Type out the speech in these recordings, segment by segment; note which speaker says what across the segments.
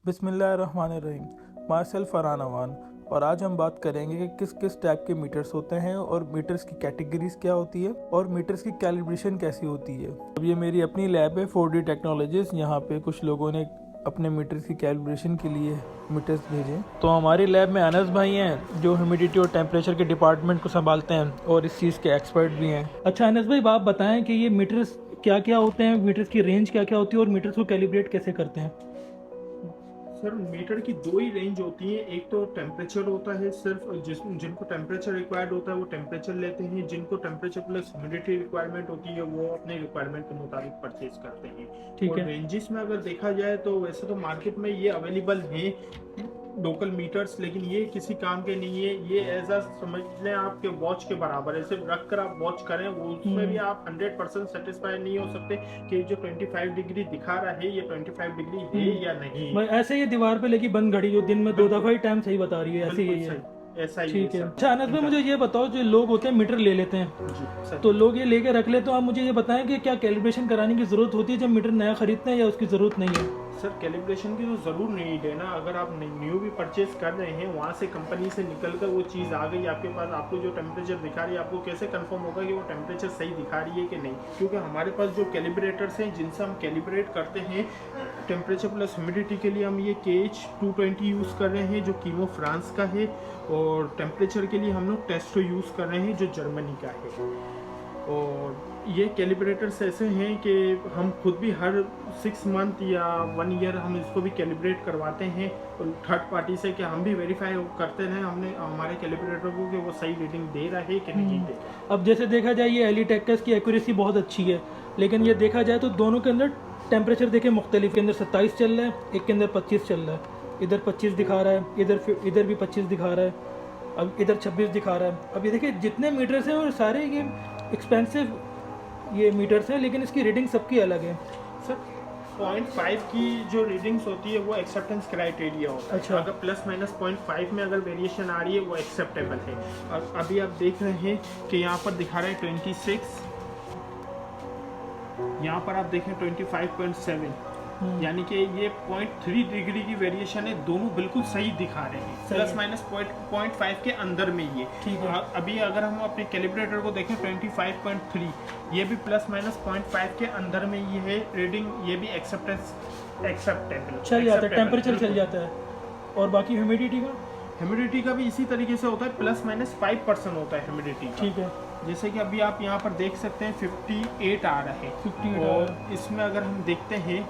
Speaker 1: बिस्मिल्लाहिर्रहमानिर्रहीम। My self Farhan Awan, और आज हम बात करेंगे कि किस किस टाइप के मीटर्स होते हैं और मीटर्स की कैटेगरीज क्या होती है और मीटर्स की कैलिब्रेशन कैसी होती है। अब ये मेरी अपनी लैब है 4D टेक्नोलॉजीज। यहाँ पे कुछ लोगों ने अपने मीटर्स की कैलिब्रेशन के लिए मीटर्स भेजे। तो हमारी लैब में अनस भाई हैं जो ह्यूमिडिटी और टेम्परेचर के डिपार्टमेंट को संभालते हैं और इस चीज़ के एक्सपर्ट भी हैं। अच्छा अनस भाई, आप बताएं कि ये मीटर्स क्या क्या होते हैं, मीटर्स की रेंज क्या क्या होती है और मीटर्स को कैलिब्रेट कैसे करते हैं।
Speaker 2: सर मीटर की दो ही रेंज होती है। एक तो टेम्परेचर होता है, सिर्फ जिनको टेम्परेचर रिक्वायर्ड होता है वो टेम्परेचर लेते हैं, जिनको टेम्परेचर प्लस ह्यूमिडिटी रिक्वायरमेंट होती है वो अपने रिक्वायरमेंट के मुताबिक परचेज करते हैं।
Speaker 1: ठीक
Speaker 2: और
Speaker 1: है।
Speaker 2: रेंजेस में अगर देखा जाए तो वैसे तो मार्केट में ये अवेलेबल है लोकल मीटर्स, लेकिन ये किसी काम के नहीं है। ये एज अ समझ लें आपके वॉच के बराबर है। सिर्फ रख कर आप वॉच करें वो उसमें भी आप 100% सेटिस्फाई नहीं हो सकते कि जो 25 डिग्री दिखा रहा है ये 25 डिग्री है या नहीं।
Speaker 1: भाई ऐसे ही दीवार पे लेके बंद घड़ी जो दिन में 2 दफा ही टाइम सही बता रही है, ऐसे ही है।
Speaker 2: ऐसा ही
Speaker 1: ठीक है।
Speaker 2: है।
Speaker 1: अच्छा अनस भाई, मुझे ये बताओ, जो लोग होते हैं मीटर ले लेते हैं
Speaker 2: जी
Speaker 1: तो लोग ये लेके रख लेते, तो आप मुझे ये बताएं कि क्या कैलिब्रेशन कराने की जरूरत होती है जब मीटर नया खरीदते हैं या उसकी जरूरत नहीं है।
Speaker 2: सर कैलिब्रेशन की तो ज़रूर नहीं है ना। अगर आप न्यू भी परचेज कर रहे हैं, वहाँ से कंपनी से निकल कर वो चीज़ आ गई आपके पास, आपको जो टेम्परेचर दिखा रही है आपको कैसे कंफर्म होगा कि वो टेम्परेचर सही दिखा रही है कि नहीं। क्योंकि हमारे पास जो कैलिब्रेटर्स हैं जिनसे हम कैलिब्रेट करते हैं टेम्परेचर प्लस ह्यूमिडिटी के लिए, हम ये KH220 यूज़ कर रहे हैं जो कीमो फ्रांस का है, और टेम्परेचर के लिए हम लोग टेस्टो यूज़ कर रहे हैं जो जर्मनी का है। और ये कैलिब्रेटर्स ऐसे हैं कि हम खुद भी हर 6 मंथ या 1 ईयर हम इसको भी कैलिब्रेट करवाते हैं और थर्ड पार्टी से कि हम भी वेरीफाई करते हैं हमने हमारे कैलिब्रेटर को कि वो सही रीडिंग दे रहा है कि नहीं दे रहा।
Speaker 1: अब जैसे देखा जाए ये एलिटेक्टस की एक्यूरेसी बहुत अच्छी है, लेकिन ये देखा जाए तो दोनों के अंदर टेम्परेचर देखे मुख्तलिफ, के अंदर 27 चल रहा है, एक के अंदर 25 चल रहा है। इधर 25 दिखा रहा है, इधर भी 25 दिखा रहा है, अब इधर 26 दिखा रहा है। अब ये देखिए जितने मीटर्स हैं और सारे ये एक्सपेंसिव ये मीटर्स हैं, लेकिन इसकी रीडिंग सबकी अलग है।
Speaker 2: सर 0.5 की जो रीडिंग्स होती है वो एक्सेप्टेंस क्राइटेरिया होता है।
Speaker 1: अच्छा।
Speaker 2: अगर प्लस माइनस 0.5 में अगर वेरिएशन आ रही है वो एक्सेप्टेबल है। और अभी आप देख रहे हैं कि यहाँ पर दिखा रहे हैं 26, यहाँ पर आप देखें 25.7, यानी कि ये 0.3 डिग्री की वेरिएशन है। दोनों बिल्कुल सही दिखा रहे हैं, प्लस माइनस 0.5 के अंदर में ये।
Speaker 1: ठीक है।
Speaker 2: अभी अगर हम अपने कैलिब्रेटर को देखें 25.3, ये भी प्लस माइनस 0.5 के अंदर में ये है रीडिंग, ये भी एक्सेप्टेबल
Speaker 1: चल जाता है, टेम्परेचर चल जाता है। और बाकी ह्यूमिडिटी
Speaker 2: का भी इसी तरीके से होता है, प्लस माइनस 5% होता है ह्यूमिडिटी।
Speaker 1: ठीक है।
Speaker 2: जैसे कि अभी आप यहाँ पर देख सकते हैं 58 आ रहा है,
Speaker 1: 58
Speaker 2: और इसमें अगर हम देखते हैं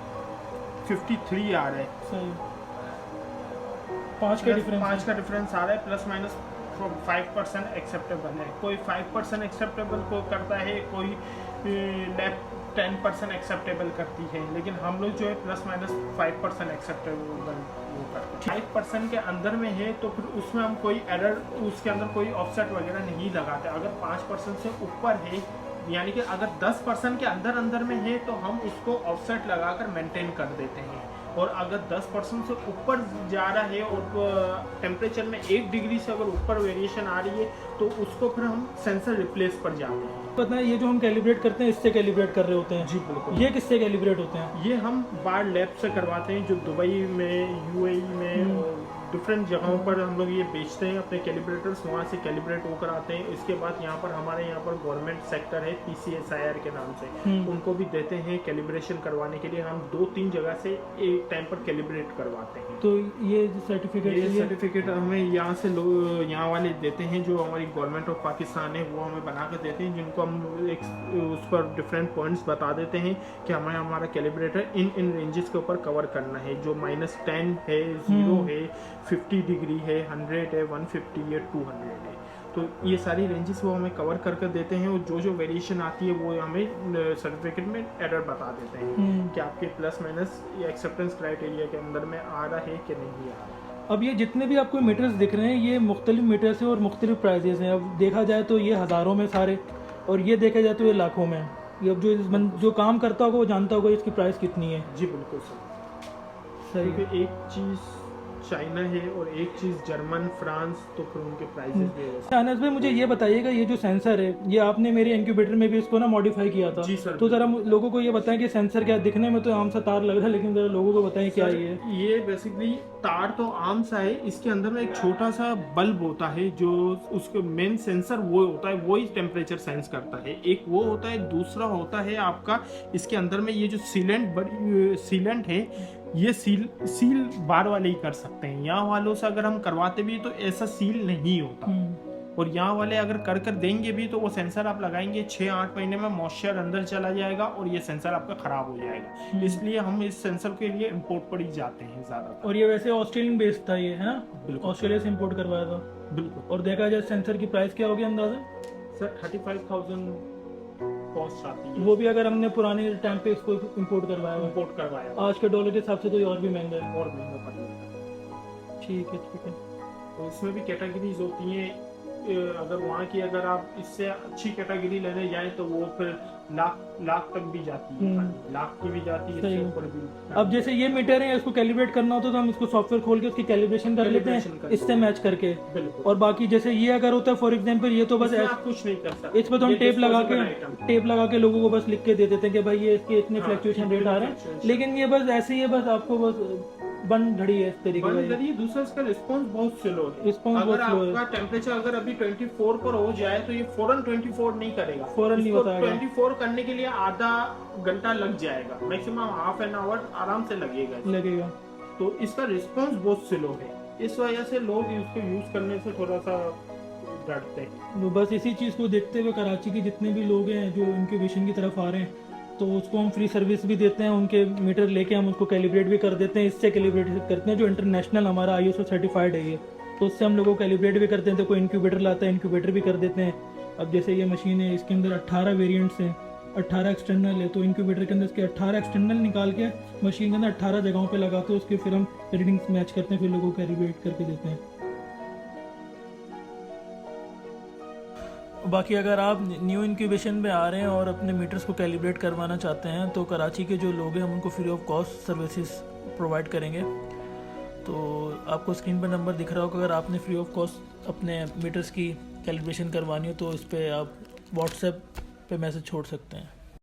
Speaker 2: 53 आ रहा है।
Speaker 1: सही, 5 का डिफरेंस
Speaker 2: आ रहा है। प्लस माइनस 5% एक्सेप्टेबल है। कोई 5% एक्सेप्टेबल को करता है, कोई लैब 10% एक्सेप्टेबल करती है, लेकिन हम लोग जो है प्लस माइनस 5% एक्सेप्टेबल वो करते हैं। 5% के अंदर में है तो फिर उसमें हम कोई एरर, उसके अंदर कोई ऑफसेट वगैरह नहीं लगाते। अगर 5% से ऊपर है, यानी कि अगर 10% के अंदर में है तो हम उसको ऑफसेट लगाकर मेंटेन कर देते हैं। और अगर 10% से ऊपर जा रहा है और टेम्परेचर में 1 डिग्री से अगर ऊपर वेरिएशन आ रही है तो उसको फिर हम सेंसर रिप्लेस पर जाते हैं।
Speaker 1: पता है, ये जो हम कैलिब्रेट करते हैं इससे कैलिब्रेट कर रहे होते हैं।
Speaker 2: जी बिल्कुल।
Speaker 1: ये किससे कैलिब्रेट होते हैं?
Speaker 2: ये हम बार लैब से करवाते हैं जो दुबई में, UAE में, डिफरेंट जगहों पर हम लोग ये बेचते हैं अपने कैलिब्रेटर्स, वहाँ से कैलिब्रेट होकर आते हैं। इसके बाद यहाँ पर हमारे यहाँ पर गवर्नमेंट सेक्टर है PCSIR के नाम से, उनको भी देते हैं कैलिब्रेशन करवाने के लिए। हम 2-3 जगह से एक टाइम पर कैलिब्रेट करवाते हैं।
Speaker 1: तो ये सर्टिफिकेट
Speaker 2: हमें यहाँ से लोग यहाँ वाले देते हैं, जो हमारी गवर्नमेंट ऑफ पाकिस्तान है वो हमें बना कर देते हैं, जिनको हम उस पर डिफरेंट पॉइंट्स बता देते हैं कि हमें हमारा कैलिब्रेटर इन रेंजेस के ऊपर कवर करना है, जो -10 है, 0 है, 50 डिग्री है, 100 है, 150 है, 200 है। तो ये सारी रेंजेस वो हमें कवर कर देते हैं, और जो वेरिएशन आती है वो हमें सर्टिफिकेट में एरर बता देते हैं कि आपके प्लस माइनस एक्सेप्टेंस क्राइटेरिया के अंदर में आ रहा है कि नहीं आ रहा।
Speaker 1: अब ये जितने भी आपको मीटर्स दिख रहे हैं ये मुख्तलिफ मीटर्स हैं और मुख्तलिफ प्राइजेस हैं। अब देखा जाए तो ये हज़ारों में सारे, और ये देखा जाए तो ये लाखों में। ये अब जो काम करता होगा वो जानता होगा इसकी प्राइस कितनी है।
Speaker 2: जी बिल्कुल सर।
Speaker 1: सही।
Speaker 2: क्योंकि एक चीज़ चाइना है और एक चीज़ जर्मन, फ्रांस, तो फिर उनके प्राइसेस भी हो।
Speaker 1: अनस भाई मुझे ये बताइएगा, ये जो सेंसर है ये आपने मेरे इंक्यूबेटर में भी इसको ना मॉडिफाई किया था।
Speaker 2: जी सर।
Speaker 1: तो ज़रा लोगों को ये बताएं कि सेंसर क्या, दिखने में तो आम सा तार लग रहा है, लेकिन ज़रा लोगों को बताएं क्या ये है।
Speaker 2: ये बेसिकली तार तो आम सा है, इसके अंदर में एक छोटा सा बल्ब होता है जो उसके मेन सेंसर वो होता है, वही टेम्परेचर सेंस करता है। एक वो होता है, दूसरा होता है आपका इसके अंदर में ये जो सीलेंट है, ये सील बार वाले ही कर सकते हैं। यहाँ वालों से अगर हम करवाते भी तो ऐसा सील नहीं होता, और यहाँ वाले अगर कर देंगे भी तो वो सेंसर आप लगाएंगे 6-8 महीने में मॉइस्चर अंदर चला जाएगा और ये सेंसर आपका खराब हो जाएगा। इसलिए हम इस सेंसर के लिए इंपोर्ट पर ही जाते हैं ज़्यादा।
Speaker 1: और ये वैसे ऑस्ट्रेलियन बेस्ड था ये, है ना?
Speaker 2: बिल्कुल,
Speaker 1: ऑस्ट्रेलिया से इंपोर्ट करवाया था।
Speaker 2: बिल्कुल।
Speaker 1: और देखा जाए सेंसर की प्राइस क्या होगी अंदाजा?
Speaker 2: सर 35,000 कॉस्ट आती है।
Speaker 1: वो भी अगर हमने पुराने टाइम पे इसको इंपोर्ट करवाया, आज के डॉलर के हिसाब से तो ये और भी महंगा है।
Speaker 2: और महंगा पड़ेगा।
Speaker 1: ठीक है।
Speaker 2: तो इसमें भी कैटेगरीज होती हैं। अगर वहाँ की अगर आप इससे अच्छी कैटेगरी लेने जाएं तो वो फिर लाख तक भी जाती है, लाख की भी जाती है, इससे ऊपर भी।
Speaker 1: अब जैसे ये मीटर है, इसको कैलिब्रेट करना होता है तो हम इसको सॉफ्टवेयर खोल के उसकी कैलिब्रेशन कर लेते हैं इससे मैच करके। और बाकी जैसे ये अगर होता है फॉर एग्जांपल, ये तो बस
Speaker 2: आप कुछ नहीं कर सकते,
Speaker 1: इस पर तो हम टेप लगा के लोगों को बस लिख के दे देते हैं कि भाई ये इसके इतने फ्लक्चुएशन रेट आ रहे हैं, लेकिन ये बस ऐसे ही है, बस आपको बस बंद घड़ी है इस तरीके
Speaker 2: का। दूसरा इसका रिस्पांस बहुत स्लो है। अगर आपका टेम्परेचर अगर अभी 24 पर हो जाए तो ये फौरन 24 नहीं करेगा,
Speaker 1: फौरन नहीं बताएगा।
Speaker 2: 24 करने के लिए आधा घंटा लग जाएगा, मैक्सिमम हाफ एन आवर आराम से लगेगा। तो इसका रिस्पांस बहुत स्लो है, इस वजह से लोग इसको यूज करने से थोड़ा सा डरते हैं।
Speaker 1: बस इसी चीज को देखते हुए कराची के जितने भी लोग हैं जो इंक्यूबेशन की तरफ आ रहे हैं, तो उसको हम फ्री सर्विस भी देते हैं, उनके मीटर लेके हम उसको कैलिब्रेट भी कर देते हैं। इससे कैलिब्रेट करते हैं जो इंटरनेशनल हमारा ISO सर्टिफाइड है ये, तो उससे हम लोगों को कैलिब्रेट भी करते हैं। तो कोई इंक्यूबेटर लाता है, इंक्यूबेटर भी कर देते हैं। अब जैसे ये मशीन है, इसके अंदर 18 वेरिएंट्स हैं, 18 एक्सटर्नल है, तो इंक्यूबेटर के अंदर इसके 18 एक्सटर्नल निकाल के मशीन के अंदर 18 जगहों पे लगाते हैं, उसके फिर हम रीडिंग्स मैच करते हैं, फिर लोगों को कैलिब्रेट करके देते हैं। बाकी अगर आप न्यू इंक्यूबेशन में आ रहे हैं और अपने मीटर्स को कैलिब्रेट करवाना चाहते हैं तो कराची के जो लोग हैं हम उनको free of cost services provide करेंगे। तो आपको स्क्रीन पर नंबर दिख रहा होगा, अगर आपने फ्री ऑफ कॉस्ट अपने मीटर्स की कैलिब्रेशन करवानी हो तो इस पर आप व्हाट्सएप पे मैसेज छोड़ सकते हैं।